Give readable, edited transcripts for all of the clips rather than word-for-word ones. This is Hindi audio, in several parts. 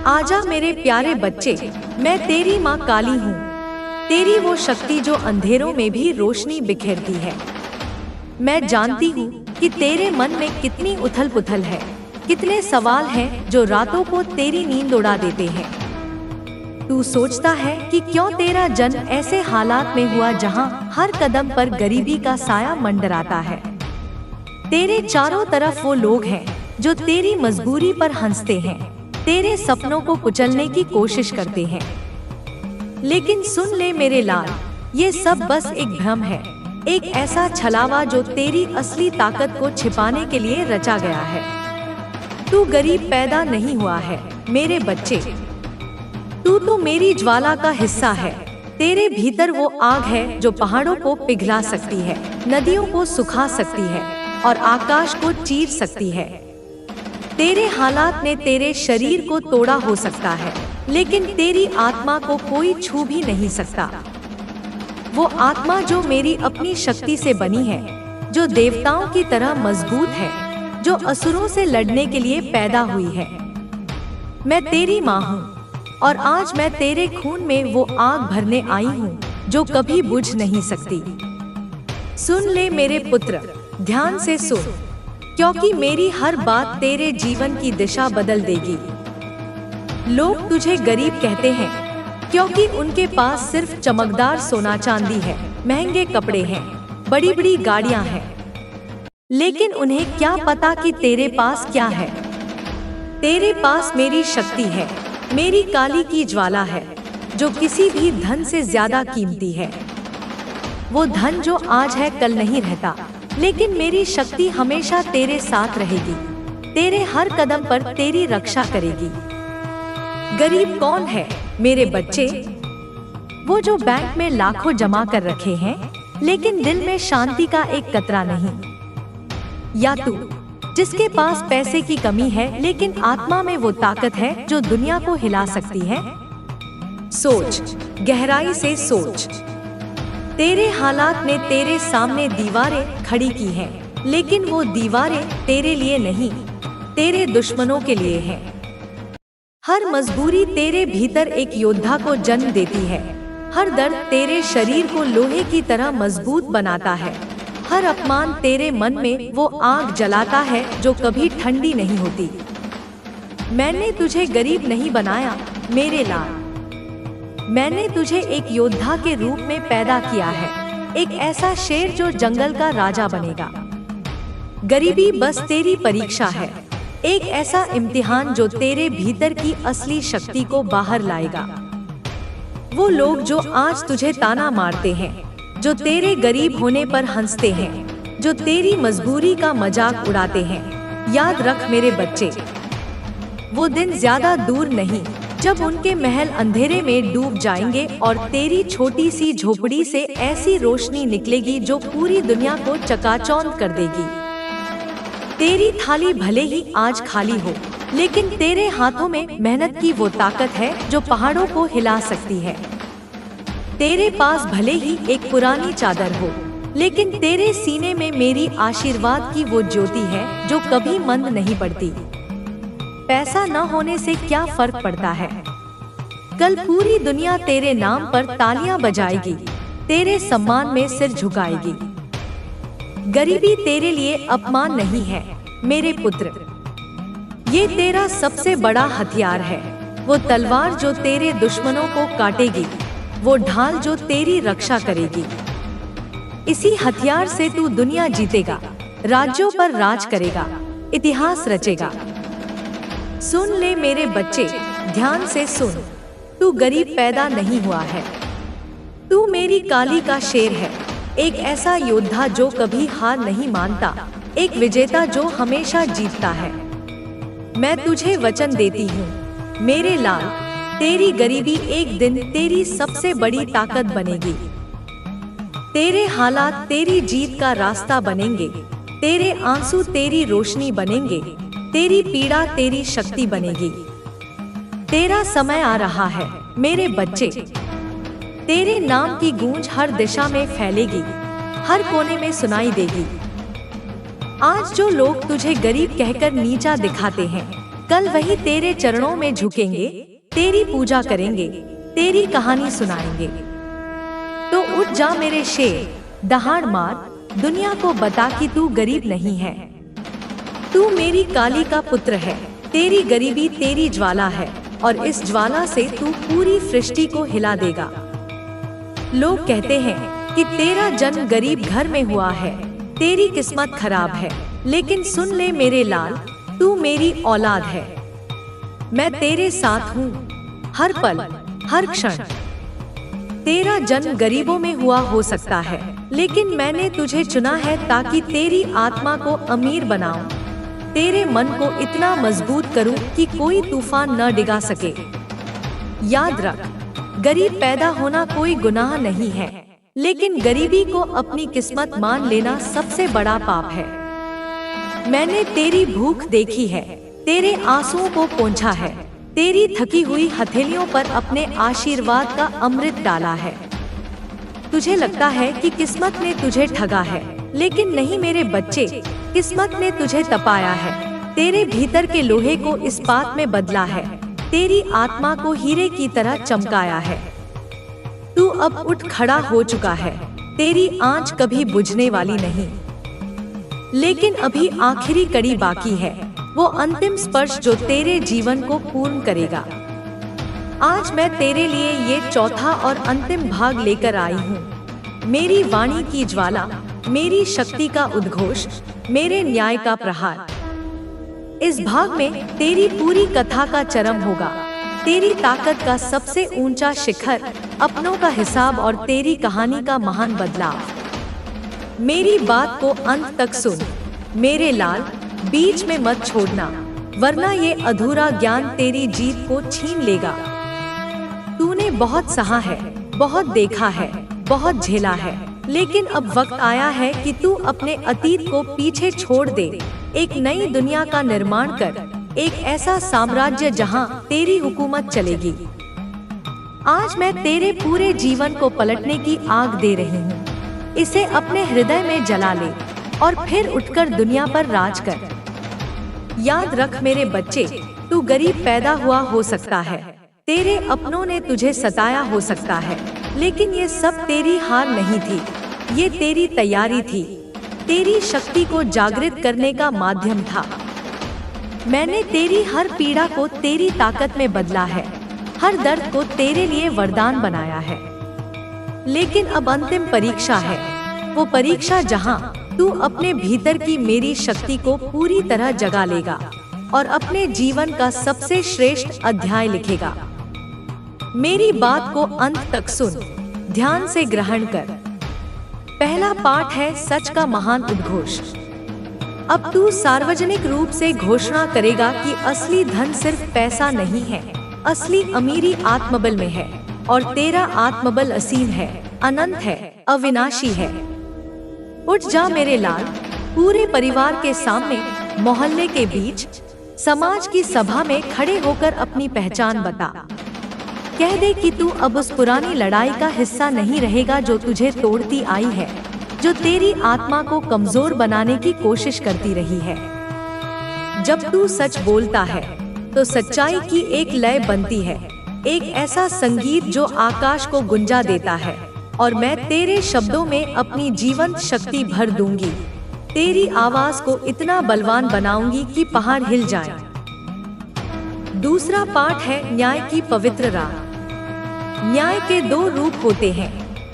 आजा मेरे प्यारे बच्चे, मैं तेरी माँ काली हूँ। तेरी वो शक्ति जो अंधेरों में भी रोशनी बिखेरती है। मैं जानती हूँ कि तेरे मन में कितनी उथल पुथल है, कितने सवाल हैं जो रातों को तेरी नींद उड़ा देते हैं। तू सोचता है कि क्यों तेरा जन्म ऐसे हालात में हुआ जहाँ हर कदम पर गरीबी का साया मंडराता है। तेरे चारों तरफ वो लोग हैं जो तेरी मजबूरी पर हंसते हैं, तेरे सपनों को कुचलने की कोशिश करते हैं। लेकिन सुन ले मेरे लाल, ये सब बस एक भ्रम है, एक ऐसा छलावा जो तेरी असली ताकत को छिपाने के लिए रचा गया है। तू गरीब पैदा नहीं हुआ है मेरे बच्चे, तू तो मेरी ज्वाला का हिस्सा है। तेरे भीतर वो आग है जो पहाड़ों को पिघला सकती है, नदियों को सुखा सकती है और आकाश को चीर सकती है। तेरे हालात ने तेरे शरीर को तोड़ा हो सकता है, लेकिन तेरी आत्मा को कोई छू भी नहीं सकता। वो आत्मा जो मेरी अपनी शक्ति से बनी है, जो देवताओं की तरह मजबूत है, जो असुरों से लड़ने के लिए पैदा हुई है। मैं तेरी माँ हूँ और आज मैं तेरे खून में वो आग भरने आई हूँ जो कभी बुझ नहीं सकती। सुन ले मेरे पुत्र, ध्यान से सुन, क्योंकि मेरी हर बात तेरे जीवन की दिशा बदल देगी। लोग तुझे गरीब कहते हैं क्योंकि उनके पास सिर्फ चमकदार सोना चांदी है, महंगे कपड़े हैं, बड़ी बड़ी गाड़ियां हैं। लेकिन उन्हें क्या पता कि तेरे पास क्या है। तेरे पास मेरी शक्ति है, मेरी काली की ज्वाला है, जो किसी भी धन से ज्यादा कीमती है। वो धन जो आज है कल नहीं रहता, लेकिन मेरी शक्ति हमेशा तेरे साथ रहेगी, तेरे हर कदम पर तेरी रक्षा करेगी। गरीब कौन है मेरे बच्चे? वो जो बैंक में लाखों जमा कर रखे हैं, लेकिन दिल में शांति का एक कतरा नहीं। या तू जिसके पास पैसे की कमी है, लेकिन आत्मा में वो ताकत है जो दुनिया को हिला सकती है। सोच, गहराई से सोच। तेरे हालात ने तेरे सामने दीवारें खड़ी की हैं, लेकिन वो दीवारें तेरे लिए नहीं, तेरे दुश्मनों के लिए हैं। हर मजबूरी तेरे भीतर एक योद्धा को जन्म देती है, हर दर्द तेरे शरीर को लोहे की तरह मजबूत बनाता है, हर अपमान तेरे मन में वो आग जलाता है जो कभी ठंडी नहीं होती। मैंने तुझे गरीब नहीं बनाया मेरे लाल, मैंने तुझे एक योद्धा के रूप में पैदा किया है, एक ऐसा शेर जो जंगल का राजा बनेगा। गरीबी बस तेरी परीक्षा है, एक ऐसा इम्तिहान जो तेरे भीतर की असली शक्ति को बाहर लाएगा। वो लोग जो आज तुझे ताना मारते हैं, जो तेरे गरीब होने पर हंसते हैं, जो तेरी मजबूरी का मजाक उड़ाते हैं, याद रख मेरे बच्चे, वो दिन ज्यादा दूर नहीं जब उनके महल अंधेरे में डूब जाएंगे और तेरी छोटी सी झोपड़ी से ऐसी रोशनी निकलेगी जो पूरी दुनिया को चकाचौंध कर देगी। तेरी थाली भले ही आज खाली हो, लेकिन तेरे हाथों में मेहनत की वो ताकत है जो पहाड़ों को हिला सकती है। तेरे पास भले ही एक पुरानी चादर हो, लेकिन तेरे सीने में मेरी आशीर्वाद की वो ज्योति है जो कभी मंद नहीं पड़ती। पैसा न होने से क्या फर्क पड़ता है, कल पूरी दुनिया तेरे नाम पर तालियां बजाएगी, तेरे सम्मान में सिर झुकाएगी। गरीबी तेरे लिए अपमान नहीं है मेरे पुत्र, ये तेरा सबसे बड़ा हथियार है। वो तलवार जो तेरे दुश्मनों को काटेगी, वो ढाल जो तेरी रक्षा करेगी। इसी हथियार से तू दुनिया जीतेगा, राज्यों पर राज करेगा, इतिहास रचेगा। सुन ले मेरे बच्चे, ध्यान से सुन, तू गरीब पैदा नहीं हुआ है, तू मेरी काली का शेर है, एक ऐसा योद्धा जो कभी हार नहीं मानता, एक विजेता जो हमेशा जीतता है। मैं तुझे वचन देती हूँ मेरे लाल, तेरी गरीबी एक दिन तेरी सबसे बड़ी ताकत बनेगी। तेरे हालात तेरी जीत का रास्ता बनेंगे, तेरे आंसू तेरी रोशनी बनेंगे, तेरी पीड़ा तेरी शक्ति बनेगी। तेरा समय आ रहा है मेरे बच्चे, तेरे नाम की गूंज हर दिशा में फैलेगी, हर कोने में सुनाई देगी। आज जो लोग तुझे गरीब कहकर नीचा दिखाते हैं, कल वही तेरे चरणों में झुकेंगे, तेरी पूजा करेंगे, तेरी कहानी सुनाएंगे। तो उठ जा मेरे शेर, दहाड़ मार, दुनिया को बता कि तू गरीब नहीं है। तू मेरी काली का पुत्र है, तेरी गरीबी तेरी ज्वाला है, और इस ज्वाला से तू पूरी सृष्टि को हिला देगा। लोग कहते हैं कि तेरा जन्म गरीब घर में हुआ है, तेरी किस्मत खराब है, लेकिन सुन ले मेरे लाल, तू मेरी औलाद है। मैं तेरे साथ हूँ हर पल हर क्षण। तेरा जन्म गरीबों में हुआ हो सकता है, लेकिन मैंने तुझे चुना है ताकि तेरी आत्मा को अमीर बनाऊं, तेरे मन को इतना मजबूत करूं कि कोई तूफान न डिगा सके। याद रख, गरीब पैदा होना कोई गुनाह नहीं है, लेकिन गरीबी को अपनी किस्मत मान लेना सबसे बड़ा पाप है। मैंने तेरी भूख देखी है, तेरे आंसुओं को पोंछा है, तेरी थकी हुई हथेलियों पर अपने आशीर्वाद का अमृत डाला है। तुझे लगता है कि किस्मत ने तुझे ठगा है, लेकिन नहीं मेरे बच्चे, किस्मत ने तुझे तपाया है, तेरे भीतर के लोहे को इस्पात में बदला है, तेरी आत्मा को हीरे की तरह चमकाया है। तू अब उठ खड़ा हो चुका है, तेरी आंच कभी बुझने वाली नहीं। लेकिन अभी आखिरी कड़ी बाकी है, वो अंतिम स्पर्श जो तेरे जीवन को पूर्ण करेगा। आज मैं तेरे लिए ये चौथा और अंतिम भाग लेकर आई हूँ। मेरी वाणी की ज्वाला, मेरी शक्ति का उद्घोष, मेरे न्याय का प्रहार। इस भाग में तेरी पूरी कथा का चरम होगा, तेरी ताकत का सबसे ऊंचा शिखर, अपनों का हिसाब और तेरी कहानी का महान बदलाव। मेरी बात को अंत तक सुन मेरे लाल, बीच में मत छोड़ना, वरना ये अधूरा ज्ञान तेरी जीत को छीन लेगा। तूने बहुत सहा है, बहुत देखा है, बहुत झेला है, लेकिन अब वक्त आया है कि तू अपने अतीत को पीछे छोड़ दे, एक नई दुनिया का निर्माण कर, एक ऐसा साम्राज्य जहां तेरी हुकूमत चलेगी। आज मैं तेरे पूरे जीवन को पलटने की आग दे रही हूँ। इसे अपने हृदय में जला ले और फिर उठकर दुनिया पर राज कर। याद रख मेरे बच्चे, तू गरीब पैदा हुआ हो सकता है, तेरे अपनों ने तुझे सताया हो सकता है, लेकिन ये सब तेरी हार नहीं थी, ये तेरी तैयारी थी, तेरी शक्ति को जागृत करने का माध्यम था। मैंने तेरी हर पीड़ा को तेरी ताकत में बदला है, हर दर्द को तेरे लिए वरदान बनाया है। लेकिन अब अंतिम परीक्षा है, वो परीक्षा जहां तू अपने भीतर की मेरी शक्ति को पूरी तरह जगा लेगा और अपने जीवन का सबसे श्रेष्ठ अध्याय लिखेगा। मेरी बात को अंत तक सुन, ध्यान से ग्रहण कर। पहला पाठ है सच का महान उद्घोष। अब तू सार्वजनिक रूप से घोषणा करेगा कि असली धन सिर्फ पैसा नहीं है, असली अमीरी आत्मबल में है, और तेरा आत्मबल असीम है, अनंत है, अविनाशी है। उठ जा मेरे लाल, पूरे परिवार के सामने, मोहल्ले के बीच, समाज की सभा में खड़े होकर अपनी पहचान बता। कह दे कि तू अब उस पुरानी लड़ाई का हिस्सा नहीं रहेगा जो तुझे तोड़ती आई है, जो तेरी आत्मा को कमजोर बनाने की कोशिश करती रही है। जब तू सच बोलता है तो सच्चाई की एक लय बनती है, एक ऐसा संगीत जो आकाश को गुंजा देता है, और मैं तेरे शब्दों में अपनी जीवंत शक्ति भर दूंगी। तेरी आवाज को इतना बलवान बनाऊंगी कि पहाड़ हिल जाएं। दूसरा पाठ है न्याय की पवित्र राह। न्याय के दो रूप होते हैं,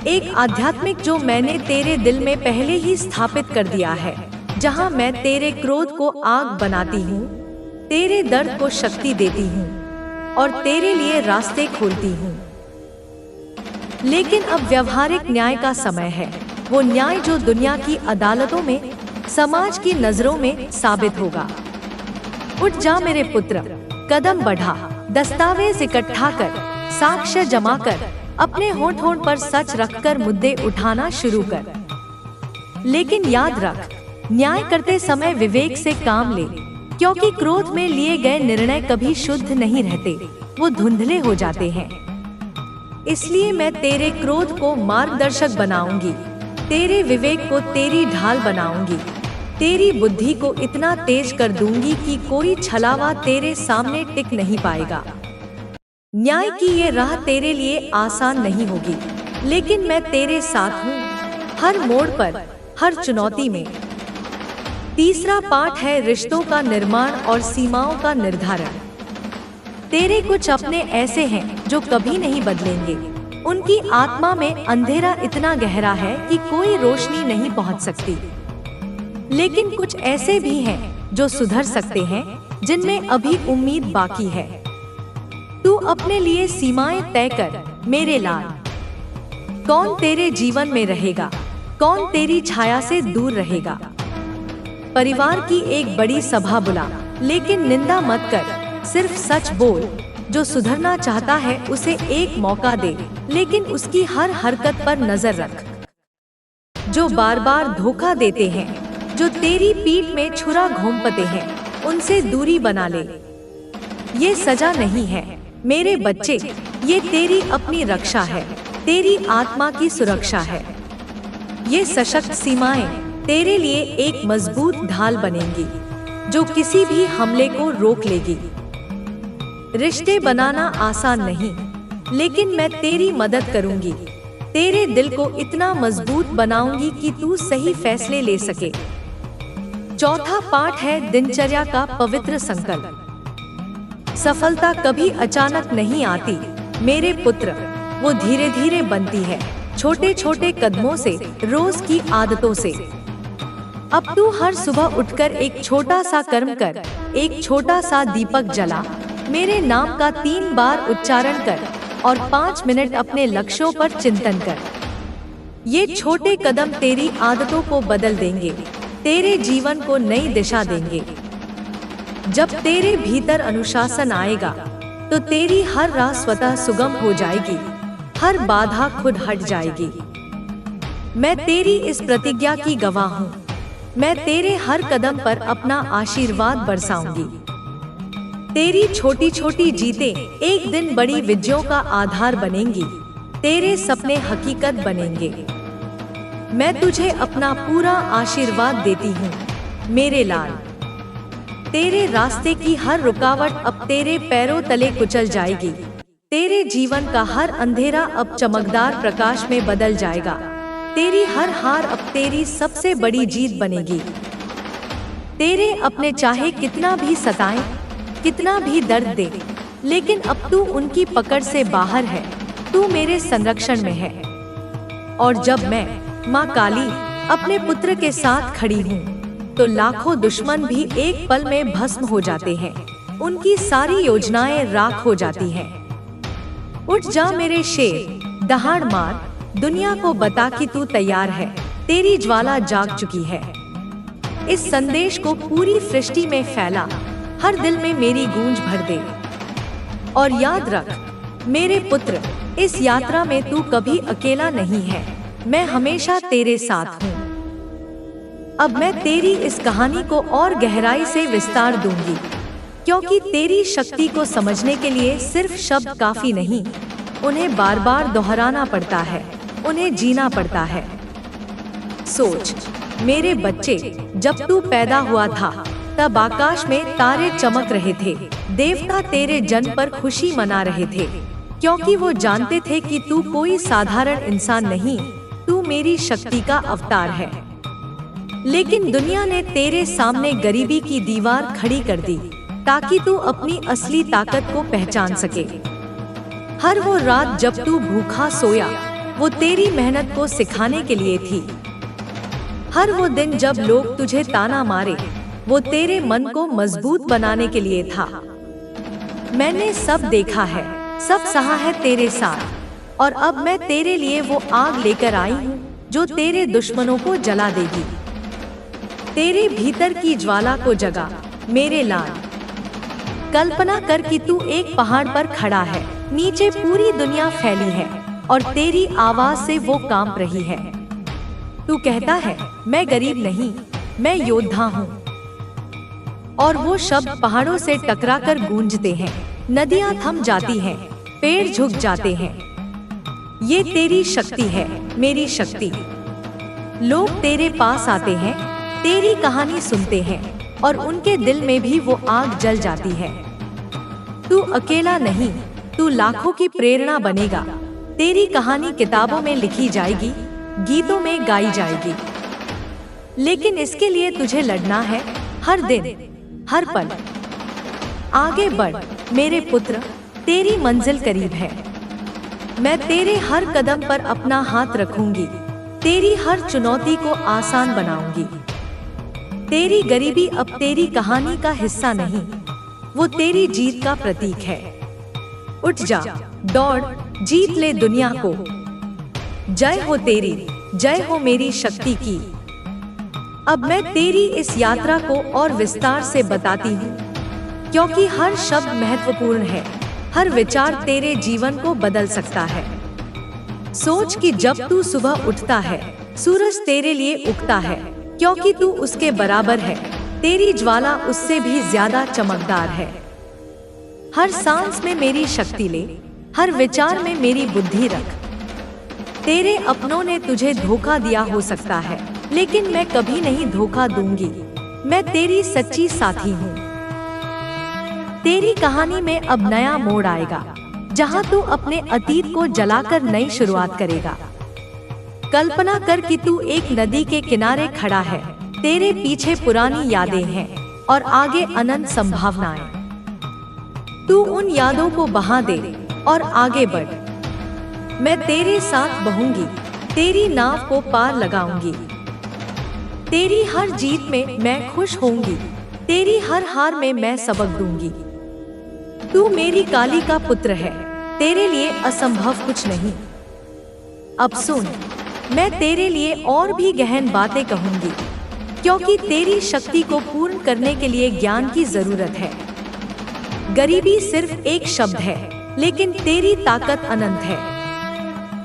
एक आध्यात्मिक जो मैंने तेरे दिल में पहले ही स्थापित कर दिया है, जहां मैं तेरे क्रोध को आग बनाती हूँ, तेरे दर्द को शक्ति देती हूँ और तेरे लिए रास्ते खोलती हूँ। लेकिन अब व्यवहारिक न्याय का समय है, वो न्याय जो दुनिया की अदालतों में, समाज की नजरों में साबित होगा। उठ जा मेरे पुत्र, कदम बढ़ा, दस्तावेज इकट्ठा कर, साक्ष्य जमा कर, अपने होंठ-होंठ पर सच रखकर मुद्दे उठाना शुरू कर। लेकिन याद रख, न्याय करते समय विवेक से काम ले, क्योंकि क्रोध में लिए गए निर्णय कभी शुद्ध नहीं रहते, वो धुंधले हो जाते हैं। इसलिए मैं तेरे क्रोध को मार्गदर्शक बनाऊंगी, तेरे विवेक को तेरी ढाल बनाऊंगी। तेरी बुद्धि को इतना तेज कर दूंगी कि कोई छलावा तेरे सामने टिक नहीं पाएगा। न्याय की ये राह तेरे लिए आसान नहीं होगी, लेकिन मैं तेरे साथ हूँ, हर मोड़ पर, हर चुनौती में। तीसरा पाठ है रिश्तों का निर्माण और सीमाओं का निर्धारण। तेरे कुछ अपने ऐसे हैं जो कभी नहीं बदलेंगे। उनकी आत्मा में अंधेरा इतना गहरा है कि कोई रोशनी नहीं पहुंच सकती। लेकिन कुछ ऐसे भी हैं जो सुधर सकते हैं, जिनमें अभी उम्मीद बाकी है। तू अपने लिए सीमाएं तय कर मेरे लाल। कौन तेरे जीवन में रहेगा, कौन तेरी छाया से दूर रहेगा। परिवार की एक बड़ी सभा बुला, लेकिन निंदा मत कर, सिर्फ सच बोल। जो सुधरना चाहता है उसे एक मौका दे, लेकिन उसकी हर हरकत पर नजर रख। जो बार बार धोखा देते हैं, जो तेरी पीठ में छुरा घोंपते हैं, उनसे दूरी बना ले। ये सजा नहीं है मेरे बच्चे, ये तेरी अपनी रक्षा है, तेरी आत्मा की सुरक्षा है। ये सशक्त सीमाएं तेरे लिए एक मजबूत ढाल बनेंगी, जो किसी भी हमले को रोक लेगी। रिश्ते बनाना आसान नहीं, लेकिन मैं तेरी मदद करूंगी। तेरे दिल को इतना मजबूत बनाऊंगी कि तू सही फैसले ले सके। चौथा पाठ है दिनचर्या का पवित्र संकल्प। सफलता कभी अचानक नहीं आती मेरे पुत्र, वो धीरे धीरे बनती है, छोटे छोटे कदमों से, रोज की आदतों से। अब तू हर सुबह उठकर एक छोटा सा कर्म कर, एक छोटा सा दीपक जला, मेरे नाम का 3 बार उच्चारण कर और 5 मिनट अपने लक्ष्यों पर चिंतन कर। ये छोटे कदम तेरी आदतों को बदल देंगे, तेरे जीवन को नई दिशा देंगे। जब तेरे भीतर अनुशासन आएगा, तो तेरी हर राह स्वतः सुगम हो जाएगी, हर बाधा खुद हट जाएगी। मैं तेरी इस प्रतिज्ञा की गवाह हूँ। मैं तेरे हर कदम पर अपना आशीर्वाद बरसाऊंगी। तेरी छोटी छोटी जीतें एक दिन बड़ी विजयों का आधार बनेंगी, तेरे सपने हकीकत बनेंगे। मैं तुझे अपना पूरा आशीर्वाद देती हूँ मेरे लाल। तेरे रास्ते की हर रुकावट अब तेरे पैरों तले कुचल जाएगी। तेरे जीवन का हर अंधेरा अब चमकदार प्रकाश में बदल जाएगा। तेरी हर हार अब तेरी सबसे बड़ी जीत बनेगी। तेरे अपने चाहे कितना भी सताएं, कितना भी दर्द दे, लेकिन अब तू उनकी पकड़ से बाहर है, तू मेरे संरक्षण में है। और जब मैं माँ काली अपने पुत्र के साथ खड़ी हूँ, तो लाखों दुश्मन भी एक पल में भस्म हो जाते हैं, उनकी सारी योजनाएं राख हो जाती हैं। उठ जा मेरे शेर, दहाड़ मार, दुनिया को बता कि तू तैयार है, तेरी ज्वाला जाग चुकी है। इस संदेश को पूरी सृष्टि में फैला, हर दिल में मेरी गूंज भर दे। और याद रख मेरे पुत्र, इस यात्रा में तू कभी अकेला नहीं है, मैं हमेशा तेरे साथ हूँ। अब मैं तेरी इस कहानी को और गहराई से विस्तार दूंगी, क्योंकि तेरी शक्ति को समझने के लिए सिर्फ शब्द काफी नहीं, उन्हें बार बार दोहराना पड़ता है, उन्हें जीना पड़ता है। सोच मेरे बच्चे, जब तू पैदा हुआ था, तब आकाश में तारे चमक रहे थे, देवता तेरे जन्म पर खुशी मना रहे थे, क्योंकि वो जानते थे कि तू कोई साधारण इंसान नहीं, तू मेरी शक्ति का अवतार है। लेकिन दुनिया ने तेरे सामने गरीबी की दीवार खड़ी कर दी, ताकि तू अपनी असली ताकत को पहचान सके। हर वो रात जब तू भूखा सोया, वो तेरी मेहनत को सिखाने के लिए थी। हर वो दिन जब लोग तुझे ताना मारे, वो तेरे मन को मजबूत बनाने के लिए था। मैंने सब देखा है, सब सहा है तेरे साथ, और अब मैं तेरे लिए वो आग लेकर आई हूँ जो तेरे दुश्मनों को जला देगी। तेरे भीतर की ज्वाला को जगा मेरे लाल। कल्पना कर कि तू एक पहाड़ पर खड़ा है, नीचे पूरी दुनिया फैली है, और तेरी आवाज से वो कांप रही है। तू कहता है मैं गरीब नहीं, मैं योद्धा हूँ। और वो शब्द पहाड़ों से टकराकर गूंजते हैं, नदियां थम जाती हैं, पेड़ झुक जाते हैं। ये तेरी शक्ति है, मेरी शक्ति। लोग तेरे पास आते हैं, तेरी कहानी सुनते हैं और उनके दिल में भी वो आग जल जाती है। तू अकेला नहीं, तू लाखों की प्रेरणा बनेगा। तेरी कहानी किताबों में लिखी जाएगी, गीतों में गाई जाएगी। लेकिन इसके लिए तुझे लड़ना है, हर दिन, हर पल। आगे बढ़ मेरे पुत्र, तेरी मंजिल करीब है। मैं तेरे हर कदम पर अपना हाथ रखूंगी, तेरी हर चुनौती को आसान बनाऊंगी। तेरी गरीबी अब तेरी कहानी का हिस्सा नहीं, वो तेरी जीत का प्रतीक है। उठ जा, दौड़, जीत ले दुनिया को। जय हो तेरी, जय हो मेरी शक्ति की। अब मैं तेरी इस यात्रा को और विस्तार से बताती हूँ, क्योंकि हर शब्द महत्वपूर्ण है, हर विचार तेरे जीवन को बदल सकता है। सोच कि जब तू सुबह उठता है, सूरज तेरे लिए उगता है, क्योंकि तू उसके बराबर है। तेरी ज्वाला उससे भी ज्यादा चमकदार है। हर सांस में मेरी शक्ति ले, हर विचार में मेरी बुद्धि रख। तेरे अपनों ने तुझे धोखा दिया हो सकता है, लेकिन मैं कभी नहीं धोखा दूंगी। मैं तेरी सच्ची साथी हूँ। तेरी कहानी में अब नया मोड़ आएगा, जहाँ तू अपने अतीत को जलाकर नई शुरुआत करेगा। कल्पना कर कि तू एक नदी के किनारे खड़ा है, तेरे पीछे पुरानी यादें हैं और आगे अनंत संभावनाएं। तू उन यादों को बहा दे और आगे बढ़। मैं तेरे साथ बहूंगी, तेरी नाव को पार लगाऊंगी। तेरी हर जीत में मैं खुश होंगी, तेरी हर हार में मैं सबक दूंगी। तू मेरी काली का पुत्र है, तेरे लिए असंभव कुछ नहीं। अब सुन, मैं तेरे लिए और भी गहन बातें कहूंगी, क्योंकि तेरी शक्ति को पूर्ण करने के लिए ज्ञान की जरूरत है। गरीबी सिर्फ एक शब्द है, लेकिन तेरी ताकत अनंत है।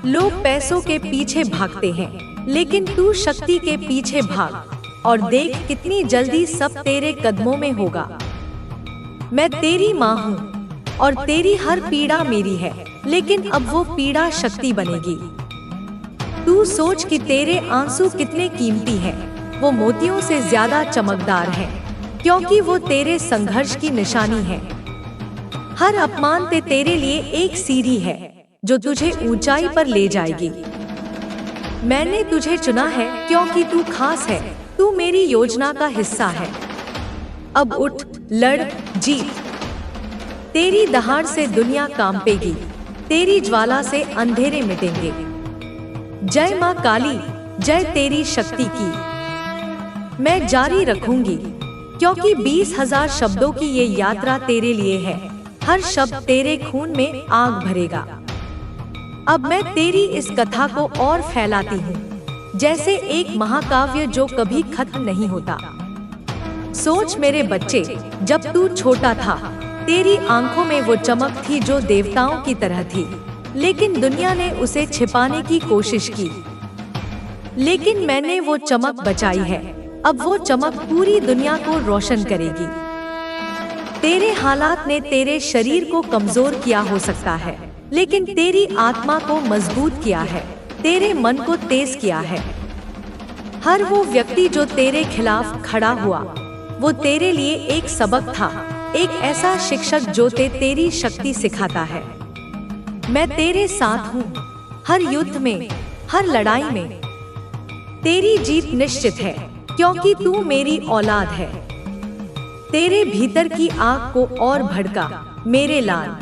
लोग पैसों के पीछे भागते हैं, लेकिन तू शक्ति के पीछे भाग और देख कितनी जल्दी सब तेरे कदमों में होगा। मैं तेरी माँ हूँ और तेरी हर पीड़ा मेरी है, लेकिन अब वो पीड़ा शक्ति बनेगी। तू सोच कि तेरे आंसू कितने कीमती हैं, वो मोतियों से ज्यादा चमकदार हैं, क्योंकि वो तेरे संघर्ष की निशानी है। हर अपमान तेरे लिए एक सीढ़ी है, जो तुझे ऊंचाई पर ले जाएगी। मैंने तुझे चुना है क्योंकि तू खास है, तू मेरी योजना का हिस्सा है। अब उठ, लड़, जीत। तेरी दहाड़ से दुनिया कांपेगी, तेरी ज्वाला से अंधेरे मिटेंगे। जय माँ काली, जय तेरी शक्ति की। मैं जारी रखूंगी, क्योंकि 20,000 शब्दों की ये यात्रा तेरे लिए है। हर शब्द तेरे खून में आग भरेगा। अब मैं तेरी इस कथा को और फैलाती हूँ, जैसे एक महाकाव्य जो कभी खत्म नहीं होता। सोच मेरे बच्चे, जब तू छोटा था, तेरी आंखों में वो चमक थी जो देवताओं की तरह थी, लेकिन दुनिया ने उसे छिपाने की कोशिश की। लेकिन मैंने वो चमक बचाई है। अब वो चमक पूरी दुनिया को रोशन करेगी। तेरे हालात ने तेरे शरीर को कमजोर किया हो सकता है, लेकिन तेरी आत्मा को मजबूत किया है, तेरे मन को तेज किया है। हर वो व्यक्ति जो तेरे खिलाफ खड़ा हुआ, वो तेरे लिए एक सबक था, एक ऐसा शिक्षक जो तेरी शक्ति सिखाता है। मैं तेरे साथ हूँ, हर युद्ध में, हर लड़ाई में। तेरी जीत निश्चित है, क्योंकि तू मेरी औलाद है। तेरे भीतर की आग को और भड़का, मेरे लाल।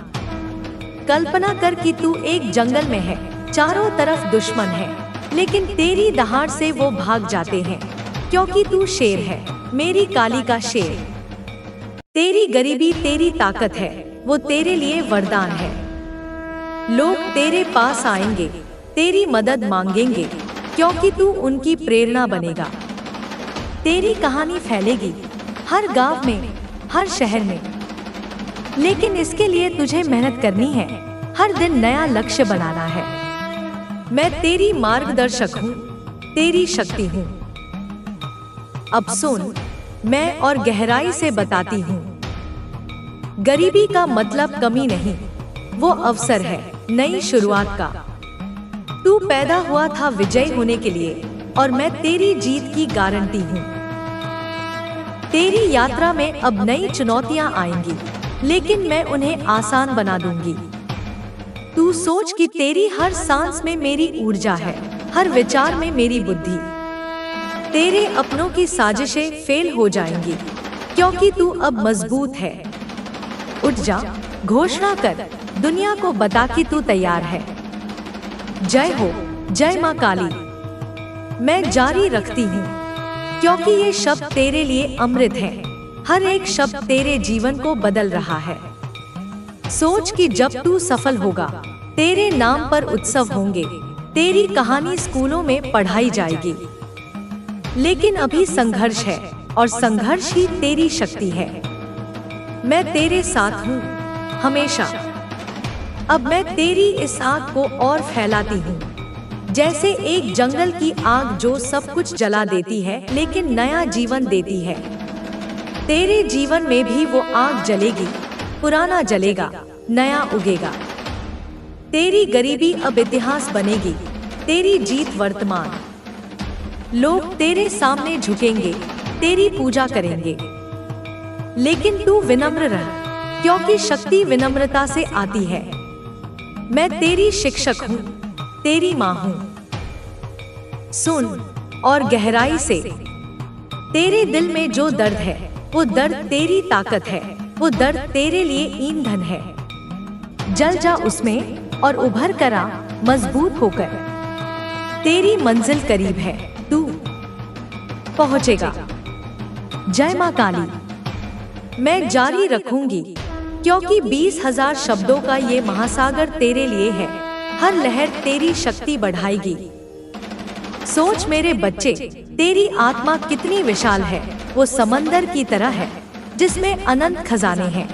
कल्पना कर कि तू एक जंगल में है, चारों तरफ दुश्मन है, लेकिन तेरी दहाड़ से वो भाग जाते हैं, क्योंकि तू शेर है, मेरी काली का शेर। तेरी गरीबी तेरी ताकत है, वो तेरे लिए वरदान है। लोग तेरे पास आएंगे, तेरी मदद मांगेंगे, क्योंकि तू उनकी प्रेरणा बनेगा। तेरी कहानी फैलेगी हर गांव में, हर शहर में। लेकिन इसके लिए तुझे मेहनत करनी है, हर दिन नया लक्ष्य बनाना है। मैं तेरी मार्गदर्शक हूँ, तेरी शक्ति हूँ। अब सुन, मैं और गहराई से बताती हूँ। गरीबी का मतलब कमी नहीं, वो अवसर है, नई शुरुआत का। तू पैदा हुआ था विजयी होने के लिए, और मैं तेरी जीत की गारंटी हूँ। तेरी यात्रा में अब नई चुनौतियां आएंगी, लेकिन मैं उन्हें आसान बना दूंगी। तू सोच कि तेरी हर सांस में मेरी ऊर्जा है, हर विचार में मेरी बुद्धि। तेरे अपनों की साजिशें फेल हो जाएंगी, क्योंकि तू अब मजबूत है। उठ जा, घोषणा कर, दुनिया को बता कि तू तैयार है। जय हो, जय माँ काली। मैं जारी रखती हूँ, क्योंकि ये शब्द तेरे लिए अमृत है। हर एक शब्द तेरे जीवन को बदल रहा है। सोच कि जब तू सफल होगा, तेरे नाम पर उत्सव होंगे, तेरी कहानी स्कूलों में पढ़ाई जाएगी। लेकिन अभी संघर्ष है, और संघर्ष ही तेरी शक्ति है। मैं तेरे साथ हूँ, हमेशा। अब मैं तेरी इस आग को और फैलाती हूँ, जैसे एक जंगल की आग जो सब कुछ जला देती है लेकिन नया जीवन देती है। तेरे जीवन में भी वो आग जलेगी, पुराना जलेगा, नया उगेगा। तेरी गरीबी अब इतिहास बनेगी, तेरी जीत वर्तमान। लोग तेरे सामने झुकेंगे, तेरी पूजा करेंगे। लेकिन तू विनम्र रह, क्योंकि शक्ति विनम्रता से आती है। मैं तेरी शिक्षक हूँ, तेरी माँ हूँ। सुन और गहराई से, तेरे दिल में जो दर्द है, वो दर्द तेरी ताकत है, वो दर्द तेरे लिए ईंधन है। जल जा उसमें और उभर कर आ, मजबूत होकर। तेरी मंजिल करीब है, तू पहुंचेगा। जय माँ काली। मैं जारी रखूंगी, क्योंकि 20,000 शब्दों का ये महासागर तेरे लिए है। हर लहर तेरी शक्ति बढ़ाएगी। सोच मेरे बच्चे, तेरी आत्मा कितनी विशाल है। वो समंदर की तरह है, जिसमें अनंत खजाने हैं।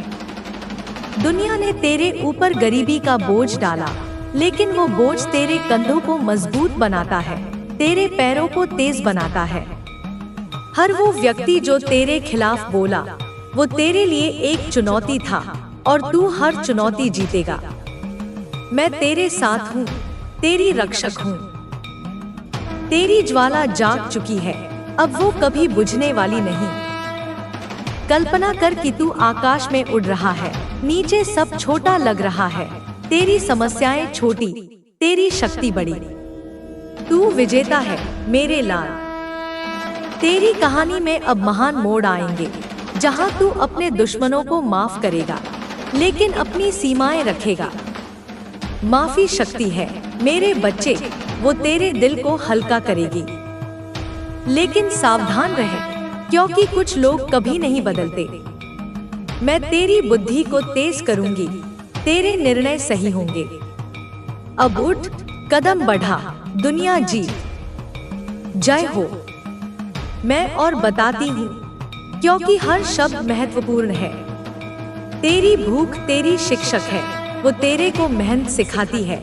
दुनिया ने तेरे ऊपर गरीबी का बोझ डाला, लेकिन वो बोझ तेरे कंधों को मजबूत बनाता है, तेरे पैरों को तेज बनाता है। हर वो व्यक्ति जो तेरे खिलाफ बोला, वो तेरे लिए एक चुनौती था, और तू हर चुनौती जीतेगा। मैं तेरे साथ हूँ, तेरी रक्षक हूँ। तेरी ज्वाला जाग चुकी है, अब वो कभी बुझने वाली नहीं। कल्पना कर कि तू आकाश में उड़ रहा है, नीचे सब छोटा लग रहा है। तेरी समस्याएं छोटी, तेरी शक्ति बड़ी। तू विजेता है मेरे लाल। तेरी कहानी में अब महान मोड़ आएंगे, जहां तू अपने दुश्मनों को माफ करेगा, लेकिन अपनी सीमाएं रखेगा। माफी शक्ति है मेरे बच्चे, वो तेरे दिल को हल्का करेगी। लेकिन सावधान रहे, क्योंकि कुछ लोग कभी नहीं बदलते। मैं तेरी बुद्धि को तेज करूंगी, तेरे निर्णय सही होंगे। अब उठ, कदम बढ़ा, दुनिया जीत। जय हो। मैं और बताती हूँ, क्योंकि हर शब्द महत्वपूर्ण है। तेरी भूख तेरी शिक्षक है, वो तेरे को मेहनत सिखाती है।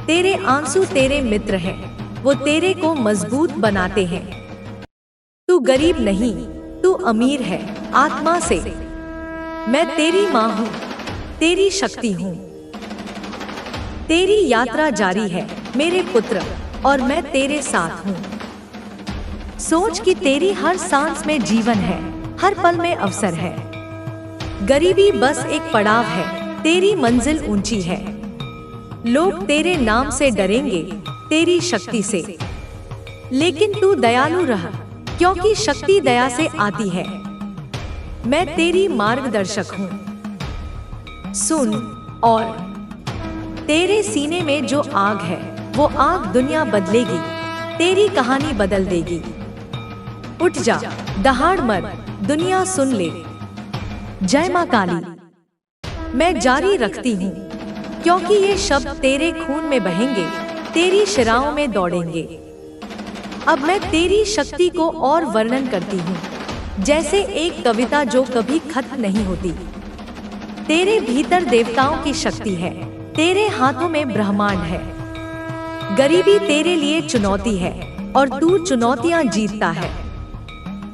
तेरे आंसू तेरे मित्र हैं, वो तेरे को मजबूत बनाते हैं। तू गरीब नहीं, तू अमीर है आत्मा से। मैं तेरी माँ हूँ, तेरी शक्ति हूँ। तेरी यात्रा जारी है मेरे पुत्र, और मैं तेरे साथ हूँ। सोच कि तेरी हर सांस में जीवन है, हर पल में अवसर है। गरीबी बस एक पड़ाव है, तेरी मंजिल ऊंची है। लोग तेरे नाम से डरेंगे, तेरी शक्ति से। लेकिन तू दयालु रह, क्योंकि शक्ति दया से आती है। मैं तेरी मार्गदर्शक हूँ। सुन और तेरे सीने में जो आग है, वो आग दुनिया बदलेगी, तेरी कहानी बदल देगी। उठ जा, दहाड़ मत, दुनिया सुन ले। जय माँ काली। मैं जारी रखती हूँ, क्योंकि ये शब्द तेरे खून में बहेंगे, तेरी शिराओं में दौड़ेंगे। अब मैं तेरी शक्ति को और वर्णन करती हूँ, जैसे एक कविता जो कभी खत्म नहीं होती। तेरे भीतर देवताओं की शक्ति है, तेरे हाथों में ब्रह्मांड है। गरीबी तेरे लिए चुनौती है, और तू चुनौतियां जीतता है।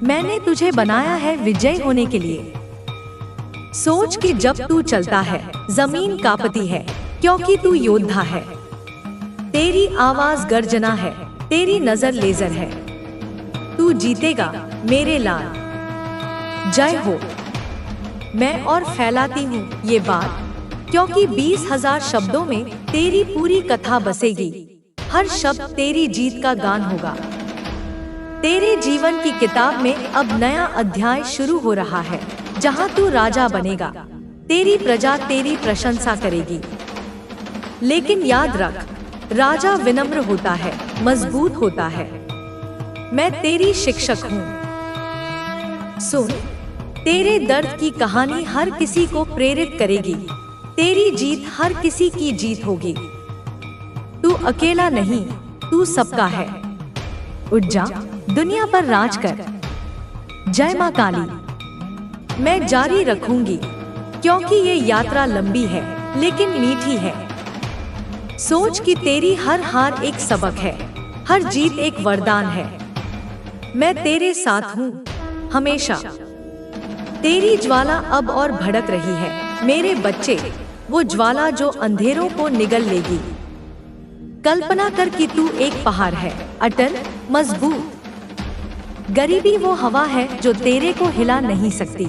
मैंने तुझे बनाया है विजय होने के लिए। सोच कि जब तू चलता है, जमीन कांपती है, क्योंकि तू योद्धा है। तेरी आवाज गर्जना है, तेरी नजर लेजर है। तू जीतेगा मेरे लाल। जय हो। मैं और फैलाती हूँ ये बात, क्योंकि 20,000 शब्दों में तेरी पूरी कथा बसेगी। हर शब्द तेरी जीत का गान होगा। तेरे जीवन की किताब में अब नया अध्याय शुरू हो रहा है, जहाँ तू राजा बनेगा। तेरी प्रजा तेरी प्रशंसा करेगी। लेकिन याद रख, राजा विनम्र होता है, मजबूत होता है। मैं तेरी शिक्षक हूँ। सुन, तेरे दर्द की कहानी हर किसी को प्रेरित करेगी। तेरी जीत हर किसी की जीत होगी। तू अकेला नहीं, तू सबका है। उठ जा, दुनिया पर राज कर। जय मां काली। मैं जारी रखूंगी, क्योंकि ये यात्रा लंबी है लेकिन मीठी है। सोच कि तेरी हर हार एक सबक है, हर जीत एक वरदान है। मैं तेरे साथ हूँ हमेशा। तेरी ज्वाला अब और भड़क रही है मेरे बच्चे, वो ज्वाला जो अंधेरों को निगल लेगी। कल्पना कर कि तू एक पहाड़ है, अटल, मजबूत। गरीबी वो हवा है जो तेरे को हिला नहीं सकती।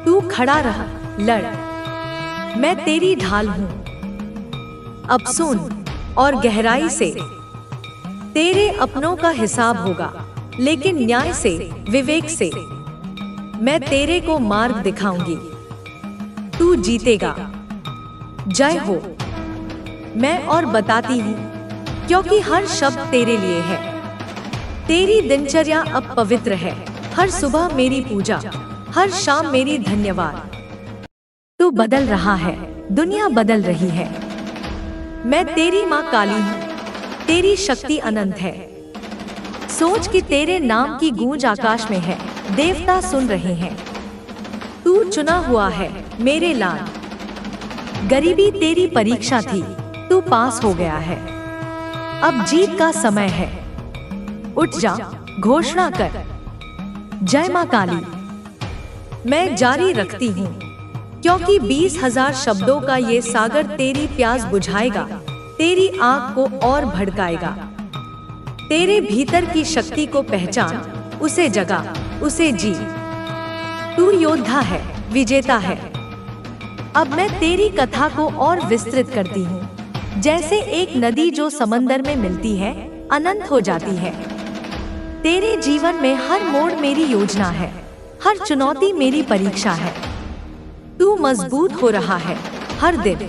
तू खड़ा रह, लड़, मैं तेरी ढाल हूँ। अब सुन, और गहराई से। तेरे अपनों का हिसाब होगा, लेकिन न्याय से, विवेक से। मैं तेरे को मार्ग दिखाऊंगी। तू जीतेगा। जय हो। मैं और बताती हूँ, क्योंकि हर शब्द तेरे लिए है। तेरी दिनचर्या अब पवित्र है। हर सुबह मेरी पूजा, हर शाम मेरी धन्यवाद। तू बदल रहा है, दुनिया बदल रही है। मैं तेरी माँ काली हूँ। तेरी शक्ति अनंत है। सोच कि तेरे नाम की गूंज आकाश में है, देवता सुन रहे हैं। तू चुना हुआ है मेरे लाल। गरीबी तेरी परीक्षा थी, तू पास हो गया है। अब जीत का समय है। उठ जा, घोषणा कर। जय मां काली। मैं जारी रखती हूँ, क्योंकि 20,000 शब्दों का ये सागर तेरी प्यास बुझाएगा, तेरी आग को और भड़काएगा। तेरे भीतर की शक्ति को पहचान, उसे जगा, उसे जी। तू योद्धा है, विजेता है। अब मैं तेरी कथा को और विस्तृत करती हूँ। जैसे एक नदी जो समंदर में मिलती है, अनंत हो जाती है। तेरे जीवन में हर मोड़ मेरी योजना है, हर चुनौती मेरी परीक्षा है। तू मजबूत हो रहा है हर दिन।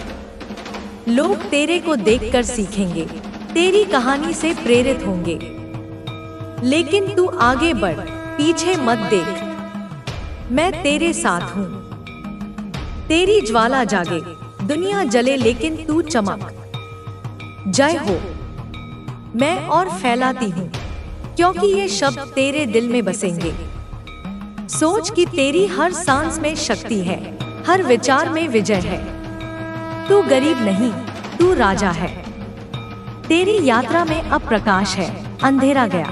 लोग तेरे को देखकर सीखेंगे, तेरी कहानी से प्रेरित होंगे। लेकिन तू आगे बढ़, पीछे मत देख। मैं तेरे साथ हूँ। तेरी ज्वाला जागे, दुनिया जले लेकिन तू चमक। जय हो। मैं और फैलाती हूँ, क्योंकि ये शब्द तेरे दिल में बसेंगे। सोच कि तेरी हर सांस में शक्ति है, हर विचार में विजय है। तू गरीब नहीं, तू राजा है। तेरी यात्रा में अब प्रकाश है, अंधेरा गया।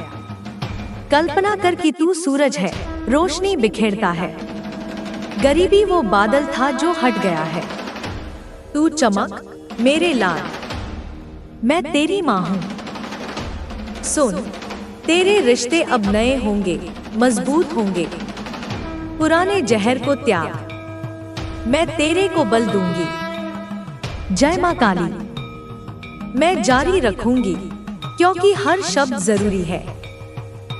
कल्पना कर कि तू सूरज है, रोशनी बिखेरता है। गरीबी वो बादल था जो हट गया है। तू चमक, मेरे लाल। मैं तेरी माँ हूँ। सुन, तेरे रिश्ते अब नए होंगे, मजबूत होंगे। पुराने जहर को त्याग, मैं तेरे को बल दूंगी। जय मां काली। मैं जारी रखूंगी, क्योंकि हर शब्द जरूरी है।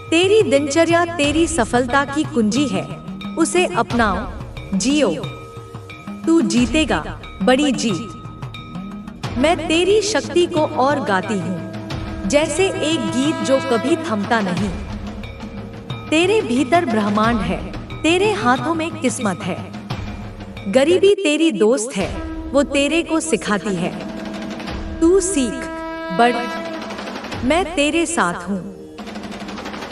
तेरी दिनचर्या तेरी सफलता की कुंजी है, उसे अपनाओ, जियो। तू जीतेगा, बड़ी जीत। मैं तेरी शक्ति को और गाती हूँ, जैसे एक गीत जो कभी थमता नहीं। तेरे भीतर ब्रह्मांड है, तेरे हाथों में किस्मत है। गरीबी तेरी दोस्त है, वो तेरे को सिखाती है। तू सीख, बढ़, मैं तेरे साथ हूँ।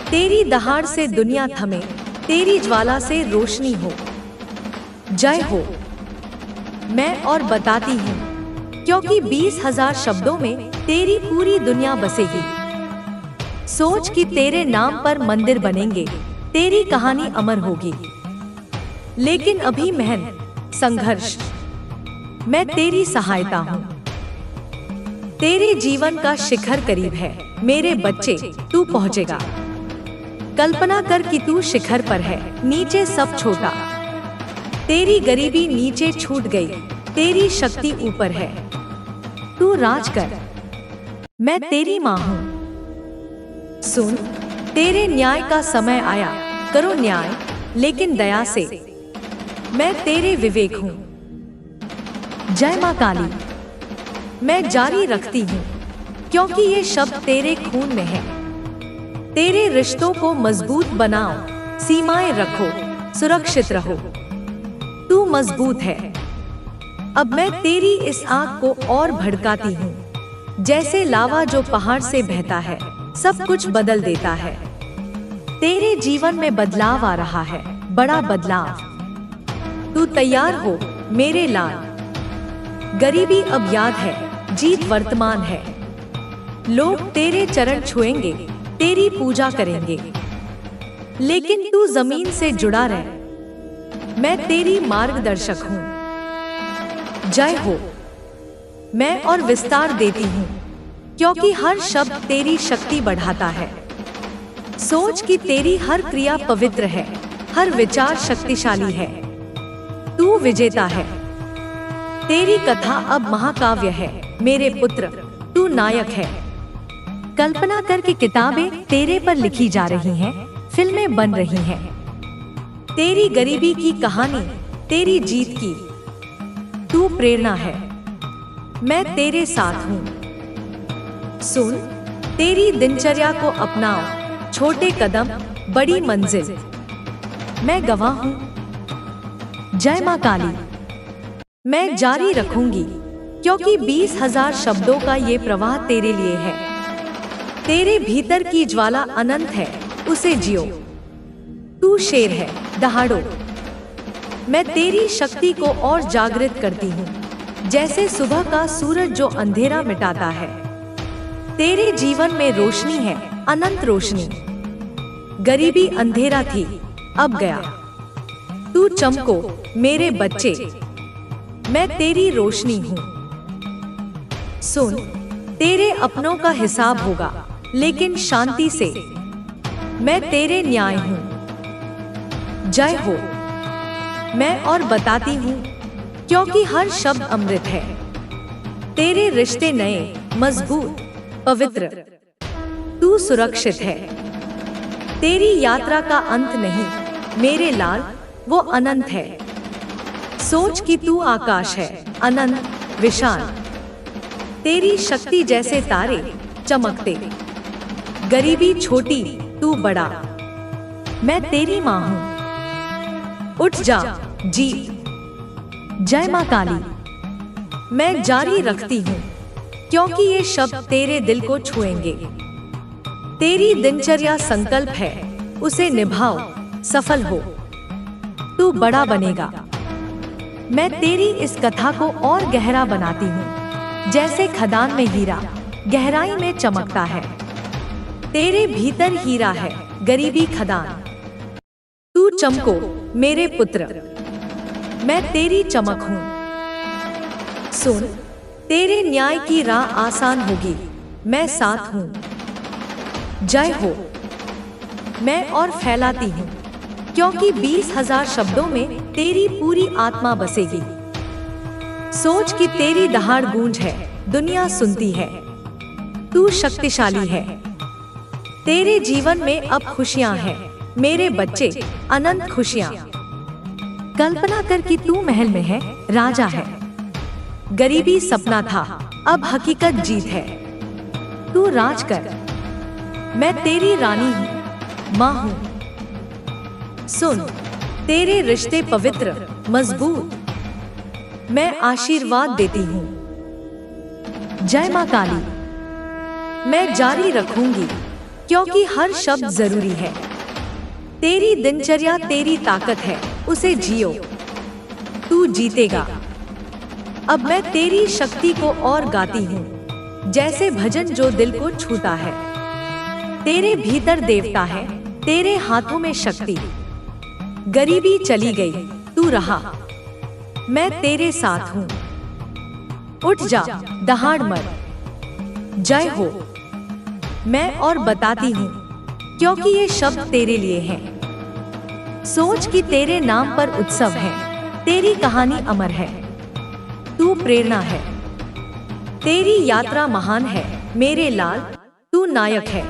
तेरी दहाड़ से दुनिया थमे, तेरी ज्वाला से रोशनी हो। जय हो। मैं और बताती हूँ, क्योंकि 20,000 शब्दों में तेरी पूरी दुनिया बसेगी। सोच कि तेरे नाम पर मंदिर बनेंगे, तेरी कहानी अमर होगी। लेकिन अभी मेहनत, संघर्ष। मैं तेरी सहायता हूँ। तेरे जीवन का शिखर करीब है मेरे बच्चे, तू पहुँचेगा। कल्पना कर कि तू शिखर पर है, नीचे सब छोटा। तेरी गरीबी नीचे छूट गई, तेरी शक्ति ऊपर है। तू राज कर, मैं तेरी माँ हूँ। सुन, तेरे न्याय का समय आया, करो न्याय लेकिन दया से। मैं तेरे विवेक हूँ। जय माँ काली। मैं जारी रखती हूँ क्योंकि ये शब्द तेरे खून में है। तेरे रिश्तों को मजबूत बनाओ, सीमाएं रखो, सुरक्षित रहो। तू मजबूत है। अब मैं तेरी इस आग को और भड़काती हूँ, जैसे लावा जो पहाड़ से बहता है, सब कुछ बदल देता है। तेरे जीवन में बदलाव आ रहा है, बड़ा बदलाव। तू तैयार हो मेरे लाल। गरीबी अब याद है, जीत वर्तमान है। लोग तेरे चरण छुएंगे, तेरी पूजा करेंगे, लेकिन तू जमीन से जुड़ा रह। मैं तेरी मार्गदर्शक हूँ। जय हो। मैं और विस्तार देती हूँ क्योंकि हर शब्द तेरी शक्ति बढ़ाता है। सोच कि तेरी हर क्रिया पवित्र है, हर विचार शक्तिशाली है। तू विजेता है। तेरी कथा अब महाकाव्य है, मेरे पुत्र। तू नायक है। कल्पना कर कि किताबें तेरे पर लिखी जा रही हैं, फिल्में बन रही हैं। तेरी गरीबी की कहानी, तेरी जीत की। तू प्रेरणा है। मैं तेरे साथ हूँ। सुन, तेरी दिनचर्या को अपनाओ, छोटे कदम, बड़ी मंजिल। मैं गवाह हूँ। जय माँ काली। मैं जारी रखूंगी क्योंकि 20,000 शब्दों का ये प्रवाह तेरे लिए है। तेरे भीतर की ज्वाला अनंत है, उसे जियो। तू शेर है, दहाड़ो। मैं तेरी शक्ति को और जागृत करती हूँ, जैसे सुबह का सूरज जो अंधेरा मिटाता है। तेरे जीवन में रोशनी है, अनंत रोशनी। गरीबी अंधेरा थी, अब गया। तू चमको मेरे बच्चे। मैं तेरी रोशनी हूँ। सुन, तेरे अपनों का हिसाब होगा, लेकिन शांति से। मैं तेरे न्याय हूँ। जय हो। मैं और बताती हूँ क्योंकि हर शब्द अमृत है। तेरे रिश्ते नए, मजबूत, पवित्र। तू सुरक्षित है। तेरी यात्रा का अंत नहीं, मेरे लाल, वो अनंत है। सोच कि तू आकाश है, अनंत, विशाल। तेरी शक्ति जैसे तारे चमकते। गरीबी छोटी, तू बड़ा। मैं तेरी माँ हूँ। उठ जा, जीत। जय माँ काली। मैं जारी रखती हूँ क्योंकि ये शब्द तेरे दिल को छुएंगे। तेरी दिनचर्या संकल्प है, उसे निभाओ, सफल हो। तू बड़ा बनेगा। मैं तेरी इस कथा को और गहरा बनाती हूँ, जैसे खदान में हीरा गहराई में चमकता है। तेरे भीतर हीरा है, गरीबी खदान। तू चमको मेरे पुत्र। मैं तेरी चमक हूँ। सुन, तेरे न्याय की राह आसान होगी, मैं साथ हूँ। जय हो। मैं और फैलाती हूँ क्योंकि 20,000 शब्दों में तेरी पूरी आत्मा बसेगी। सोच कि तेरी दहाड़ गूंज है, दुनिया सुनती है। तू शक्तिशाली है। तेरे जीवन में अब खुशियां हैं, मेरे बच्चे, अनंत खुशियां। कल्पना कर कि तू महल में है, राजा है। गरीबी सपना था, अब हकीकत जीत है। तू राज कर। मैं तेरी रानी हूँ, माँ हूँ। सुन, तेरे रिश्ते पवित्र, मजबूत। मैं आशीर्वाद देती हूँ। जय माँ काली। मैं जारी रखूंगी क्योंकि हर शब्द जरूरी है। तेरी दिनचर्या तेरी ताकत है, उसे जियो। तू जीतेगा। अब मैं तेरी शक्ति को और गाती हूँ, जैसे भजन जो दिल को छूता है। तेरे भीतर देवता है, तेरे हाथों में शक्ति। गरीबी चली गई, तू रहा। मैं तेरे साथ हूँ। उठ जा, दहाड़ मत। जय हो। मैं और बताती हूँ क्योंकि ये शब्द तेरे लिए हैं। सोच कि तेरे नाम पर उत्सव है, तेरी कहानी अमर है, तू प्रेरणा है। तेरी यात्रा महान है मेरे लाल, तू नायक है।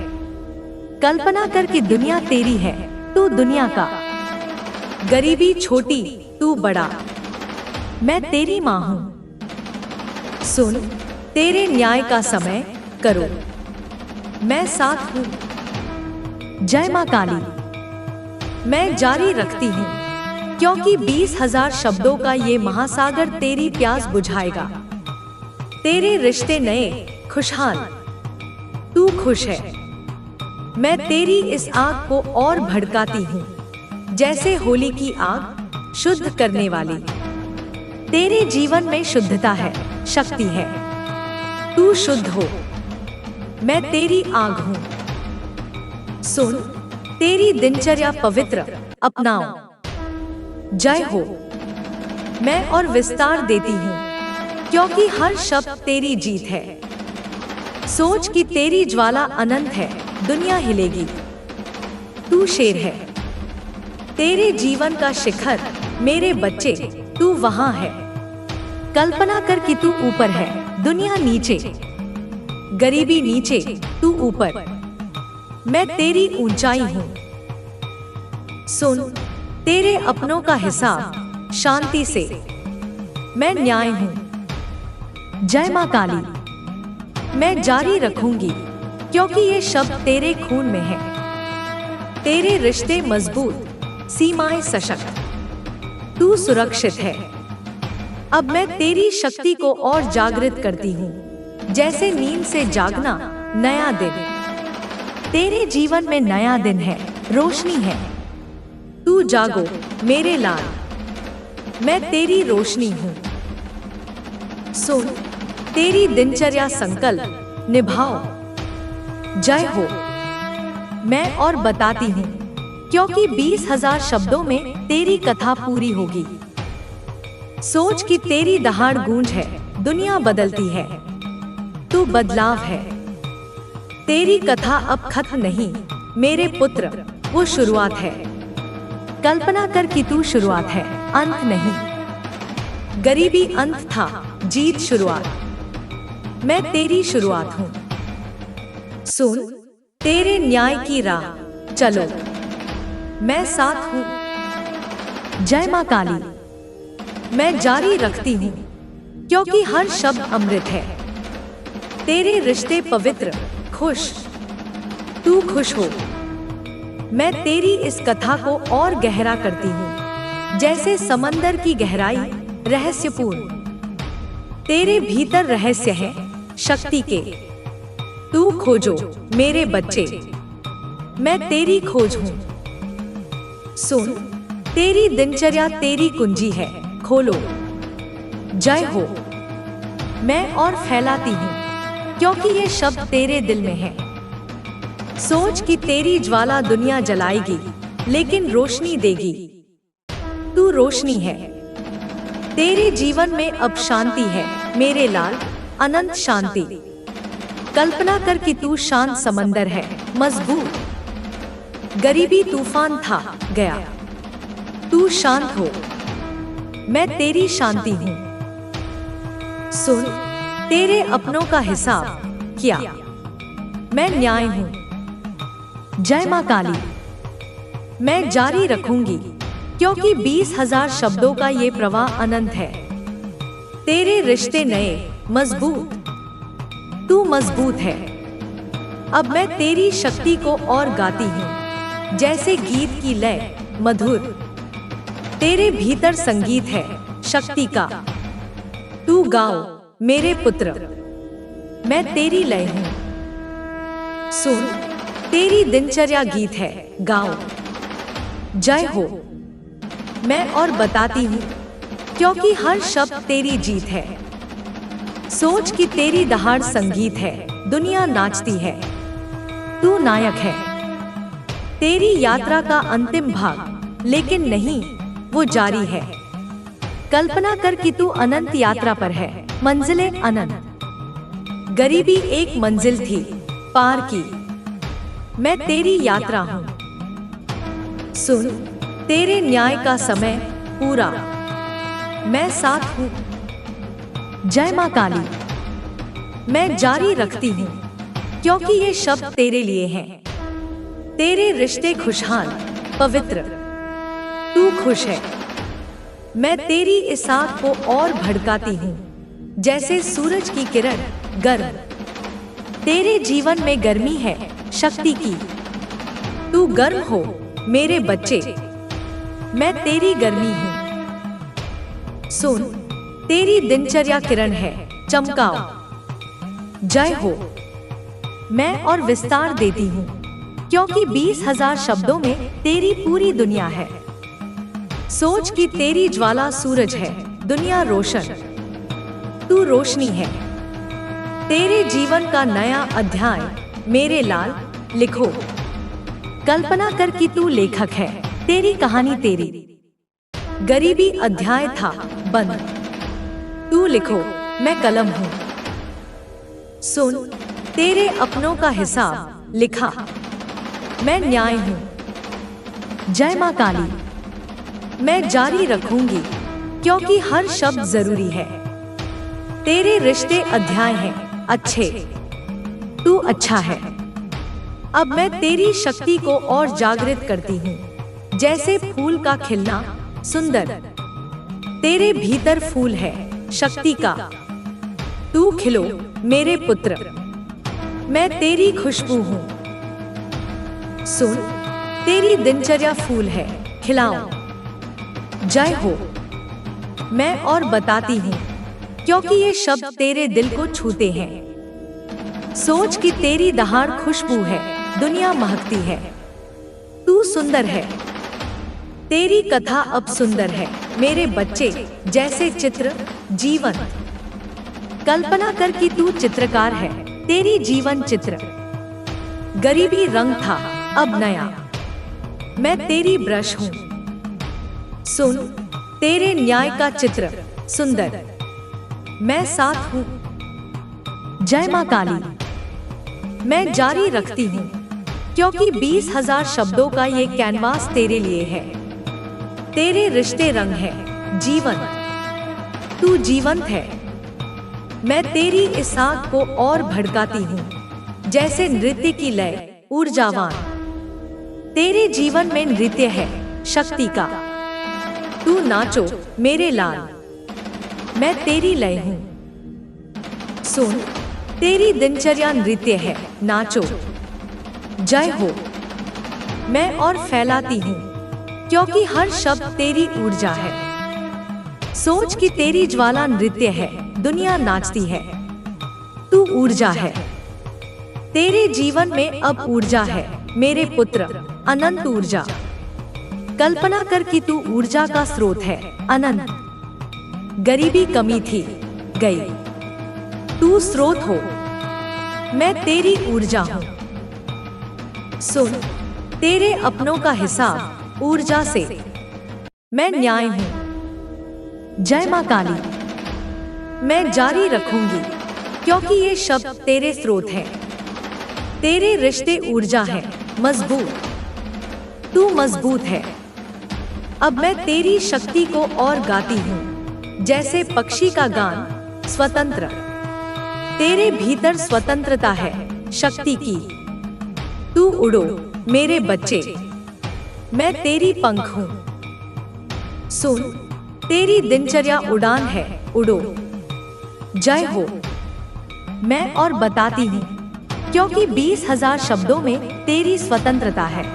कल्पना कर कि दुनिया तेरी है, तू दुनिया का। गरीबी छोटी, तू बड़ा, मैं तेरी माँ हूँ। सुन, तेरे न्याय का समय करो, मैं साथ हूँ। जय माँ काली। मैं जारी रखती हूँ, क्योंकि 20,000 शब्दों का ये महासागर तेरी प्यास बुझाएगा। तेरे रिश्ते नए, खुशहाल, तू खुश है। मैं तेरी इस आग को और भड़काती हूँ, जैसे होली की आग, शुद्ध करने वाली। तेरे जीवन में शुद्धता है, शक्ति है, तू शुद्ध हो। मैं तेरी आग हूँ। सुन, तेरी दिनचर्या पवित्र, अपनाओ। जय हो। मैं और विस्तार देती हूँ, क्योंकि हर शब्द तेरी जीत है। सोच कि तेरी ज्वाला अनंत है, दुनिया हिलेगी। तू शेर है, तेरे जीवन का शिखर, मेरे बच्चे, तू वहां है। कल्पना कर कि तू ऊपर है, दुनिया नीचे, गरीबी नीचे, तू ऊपर। मैं तेरी ऊंचाई हूँ। सुन, तेरे अपनों का हिसाब शांति से, मैं न्याय हूँ। जय माँ काली। मैं जारी रखूंगी, क्योंकि ये शब्द तेरे खून में है। तेरे रिश्ते मजबूत, सीमाएं सशक्त, तू सुरक्षित है। अब मैं तेरी शक्ति को और जागृत करती हूँ, जैसे नींद से जागना, नया दिन। तेरे जीवन में नया दिन है, रोशनी है। तू जागो मेरे लाल, मैं तेरी रोशनी हूँ। सुन, तेरी दिनचर्या संकल्प निभाओ। जय हो। मैं और बताती हूँ, क्योंकि 20,000 शब्दों में तेरी कथा पूरी होगी। सोच कि तेरी दहाड़ गूंज है, दुनिया बदलती है, तू बदलाव है। तेरी कथा अब खत्म नहीं मेरे पुत्र, वो शुरुआत है। कल्पना कर कि तू शुरुआत है, अंत नहीं। गरीबी अंत था, जीत शुरुआत। मैं तेरी शुरुआत हूँ। सुन, तेरे न्याय की राह चलो, मैं साथ हूँ। जय माँ काली। मैं जारी रखती हूँ, क्योंकि हर शब्द अमृत है। तेरे रिश्ते पवित्र, खुश, तू खुश हो। मैं तेरी इस कथा को और गहरा करती हूँ, जैसे समंदर की गहराई, रहस्यपूर्ण। तेरे भीतर रहस्य है, शक्ति के। तू खोजो मेरे बच्चे, मैं तेरी खोज हूँ। सुन, तेरी दिनचर्या तेरी कुंजी है, खोलो। जय हो। मैं और फैलाती हूँ, क्योंकि ये शब्द तेरे दिल में है। सोच कि तेरी ज्वाला दुनिया जलाएगी, लेकिन रोशनी देगी। तू रोशनी है। तेरे जीवन में अब शांति है मेरे लाल, अनंत शांति। कल्पना कर कि तू शांत समंदर है, मजबूत। गरीबी तूफान था, गया। तू शांत हो, मैं तेरी शांति हूँ। सुन, तेरे अपनों का हिसाब किया, मैं न्याय हूँ। जय माँ काली। मैं जारी रखूंगी, क्योंकि 20,000 शब्दों का ये प्रवाह अनंत है। तेरे रिश्ते नए, मजबूत, तू मजबूत है। अब मैं तेरी शक्ति को और गाती हूँ, जैसे गीत की लय, मधुर। तेरे भीतर संगीत है, शक्ति का। तू गाओ मेरे पुत्र, मैं तेरी लय हूँ। सुन, तेरी दिनचर्या गीत है, गाओ। जय हो। मैं और बताती हूँ, क्योंकि हर शब्द तेरी जीत है। सोच कि तेरी दहाड़ संगीत है, दुनिया नाचती है, तू नायक है। तेरी यात्रा का अंतिम भाग, लेकिन नहीं, वो जारी है। कल्पना कर कि तू अनंत यात्रा पर है, मंजिलें अनंत। गरीबी एक मंजिल थी, पार की। मैं तेरी यात्रा हूँ। सुन, तेरे न्याय का समय पूरा, मैं साथ हूँ। जय माँ काली। मैं जारी रखती हूँ, क्योंकि ये शब्द तेरे लिए हैं। तेरे रिश्ते खुशहाल, पवित्र, तू खुश है। मैं तेरी इस आग को और भड़काती हूँ, जैसे सूरज की किरण गर्म। तेरे जीवन में गर्मी है, शक्ति की। तू गर्म हो मेरे बच्चे, मैं तेरी गर्मी हूँ। सुन, तेरी दिनचर्या किरण है, चमकाओ। जय हो। मैं और विस्तार देती हूँ, क्योंकि 20,000 शब्दों में तेरी पूरी दुनिया है। सोच कि तेरी ज्वाला सूरज है, दुनिया रोशन, तू रोशनी है। तेरे जीवन का नया अध्याय मेरे लाल लिखो। कल्पना कर कि तू लेखक है, तेरी कहानी तेरी। गरीबी अध्याय था बंद, तू लिखो, मैं कलम हूँ। सुन, तेरे अपनों का हिसाब लिखा, मैं न्याय हूँ। जय माँ काली। मैं जारी रखूंगी, क्योंकि हर शब्द जरूरी है। तेरे रिश्ते अध्याय हैं अच्छे, तू अच्छा है। अब मैं तेरी शक्ति को और जागृत करती हूँ, जैसे फूल का खिलना सुंदर। तेरे भीतर फूल है शक्ति का, तू खिलो मेरे पुत्र, मैं तेरी खुशबू हूँ। सुन, तेरी दिनचर्या फूल है, खिलाओ। जय हो। मैं और बताती हूँ, क्योंकि ये शब्द तेरे दिल को छूते हैं। सोच कि तेरी दहाड़ खुशबू है, दुनिया महकती है। तू सुंदर है, तेरी कथा अब सुंदर है मेरे बच्चे, जैसे चित्र जीवन। कल्पना कर कि तू चित्रकार है, तेरी जीवन चित्र। गरीबी रंग था, अब नया, मैं तेरी ब्रश हूँ। सुन, तेरे न्याय का चित्र सुंदर, मैं साथ हूँ। जय माँ काली। मैं जारी रखती हूँ, क्योंकि 20,000 शब्दों का ये कैनवास तेरे लिए है। तेरे रिश्ते रंग है जीवन, तू जीवंत है। मैं तेरी इस आग को और भड़काती हूँ, जैसे नृत्य की लय ऊर्जावान। तेरे जीवन में नृत्य है शक्ति का, तू नाचो मेरे लाल, मैं तेरी लय हूँ। सुन, तेरी दिनचर्या नृत्य है, नाचो। जय हो। मैं और फैलाती हूँ, क्योंकि हर शब्द तेरी ऊर्जा है। सोच कि तेरी ज्वाला नृत्य है, दुनिया नाचती है। तू ऊर्जा है, तेरे जीवन में अब ऊर्जा है मेरे पुत्र, अनंत ऊर्जा। कल्पना कर कि तू ऊर्जा का स्रोत है, अनंत। गरीबी कमी थी, गई, तू स्रोत हो। मैं तेरी ऊर्जा हूँ। सुन, तेरे अपनों का हिसाब ऊर्जा से, मैं न्याय हूँ। जय माँ काली। मैं जारी रखूंगी, क्योंकि ये शब्द तेरे स्रोत हैं। तेरे रिश्ते ऊर्जा है मजबूत, तू मजबूत है। अब मैं तेरी शक्ति को और गाती हूँ, जैसे पक्षी का गान स्वतंत्र। तेरे भीतर स्वतंत्रता है शक्ति की। तू उड़ो मेरे बच्चे, मैं तेरी पंख हूँ। सुन, तेरी दिनचर्या उड़ान है, उड़ो। जय हो। मैं और बताती हूँ, क्योंकि 20,000 शब्दों में तेरी स्वतंत्रता है।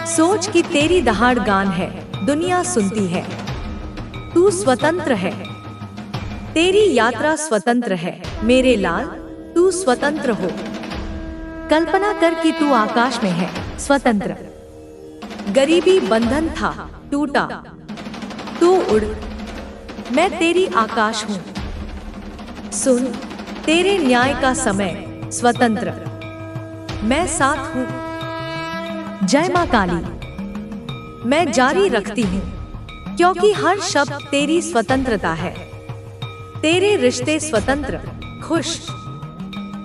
सोच कि तेरी दहाड़ गान है, दुनिया सुनती है। तू स्वतंत्र है, तेरी यात्रा स्वतंत्र है मेरे लाल, तू स्वतंत्र हो। कल्पना कर कि तू आकाश में है, स्वतंत्र। गरीबी बंधन था, टूटा, तू उड़, मैं तेरी आकाश हूँ। सुन, तेरे न्याय का समय स्वतंत्र, मैं साथ हूँ। जय माँ काली। मैं जारी रखती हूँ, क्योंकि हर शब्द तेरी स्वतंत्रता है। तेरे रिश्ते स्वतंत्र, खुश,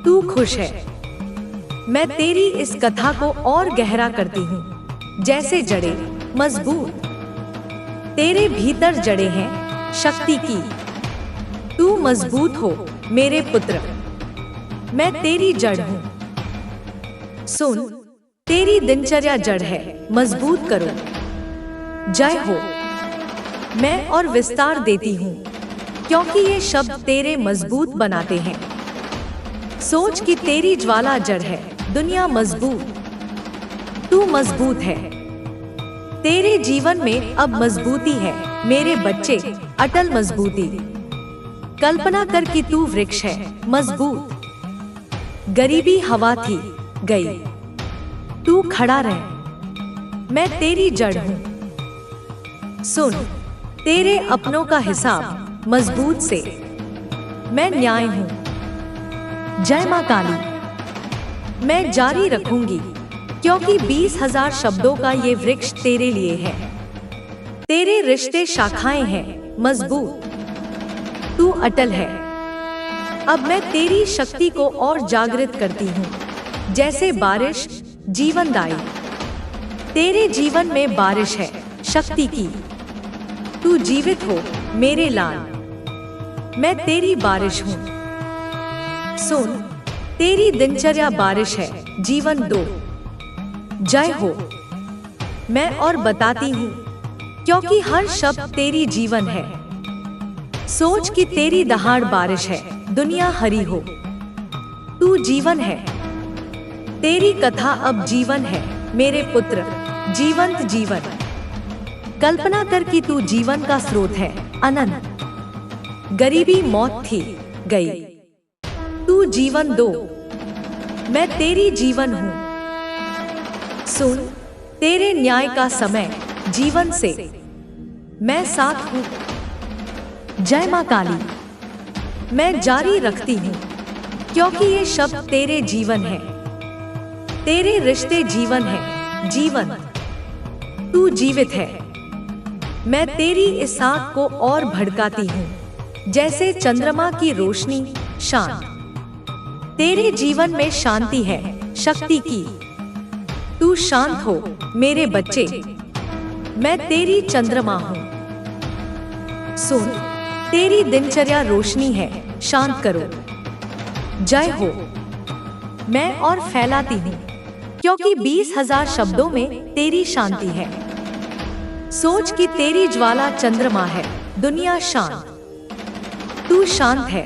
तू खुश है। मैं तेरी इस कथा को और गहरा करती हूँ। जैसे जड़ें मजबूत, तेरे भीतर जड़ें हैं शक्ति की। तू मजबूत हो मेरे पुत्र, मैं तेरी जड़ हूँ। सुन, तेरी दिनचर्या जड़ है, मजबूत करो। जय हो। मैं और विस्तार देती हूँ, क्योंकि ये शब्द तेरे मजबूत बनाते हैं। सोच कि तेरी ज्वाला जड़ है, दुनिया मजबूत। तू मजबूत है, तेरे जीवन में अब मजबूती है मेरे बच्चे, अटल मजबूती। कल्पना कर कि तू वृक्ष है, मजबूत। गरीबी हवा थी, गई। तू खड़ा रह, मैं तेरी जड़ हूँ। सुन, तेरे अपनों का हिसाब मजबूत से, मैं न्याय हूँ। जय मां काली। मैं जारी रखूंगी, क्योंकि 20,000 शब्दों का ये वृक्ष तेरे लिए है। तेरे रिश्ते शाखाएं हैं, मजबूत। तू अटल है। अब मैं तेरी शक्ति को और जागृत करती हूँ, जैसे बारिश जीवनदायी। तेरे जीवन में बारिश है शक्ति की। तू जीवित हो मेरे लाल, मैं तेरी बारिश हूँ। सुन, तेरी दिनचर्या बारिश है, जीवन दो। जय हो। मैं और बताती हूँ, क्योंकि हर शब्द तेरी जीवन है। सोच कि तेरी दहाड़ बारिश है, दुनिया हरी हो। तू जीवन है, तेरी कथा अब जीवन है मेरे पुत्र, जीवंत जीवन। कल्पना कर कि तू जीवन का स्रोत है, अनंत। गरीबी मौत थी, गई। तू जीवन दो, मैं तेरी जीवन हूँ। सुन, तेरे न्याय का समय, जीवन से मैं साथ हूँ। जय मां काली। मैं जारी रखती हूँ, क्योंकि ये शब्द तेरे जीवन है। तेरे रिश्ते जीवन है, जीवन। तू जीवित है। मैं तेरी इस आग को और भड़काती हूँ, जैसे चंद्रमा की रोशनी, शांत। तेरे जीवन में शांति है, शक्ति की। तू शांत हो मेरे बच्चे, मैं तेरी चंद्रमा हूँ। सुन, तेरी दिनचर्या रोशनी है, शांत करो। जय हो। मैं और फैलाती हूँ, क्योंकि 20,000 शब्दों में तेरी शांति है। सोच कि तेरी ज्वाला चंद्रमा है, दुनिया शांत। तू शांत है।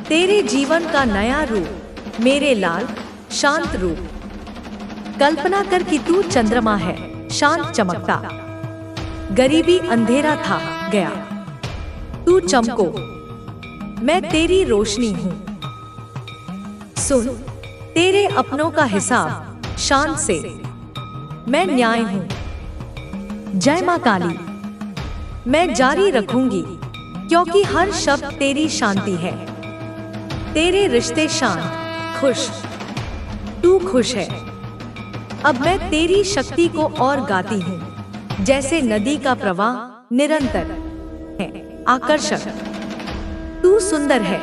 तेरे जीवन का नया रूप मेरे लाल, शांत रूप। कल्पना कर कि तू चंद्रमा है, शांत चमकता। गरीबी अंधेरा था, गया। तू चमको, मैं तेरी रोशनी हूँ। सुन, तेरे अपनों का हिसाब शांत से, मैं न्याय हूँ। जय मां काली। मैं जारी रखूंगी, क्योंकि हर शब्द तेरी शांति है। तेरे रिश्ते शांत, खुश। तू खुश है। अब मैं तेरी शक्ति को और गाती हूँ, जैसे नदी का प्रवाह निरंतर है, आकर्षक। तू सुंदर है,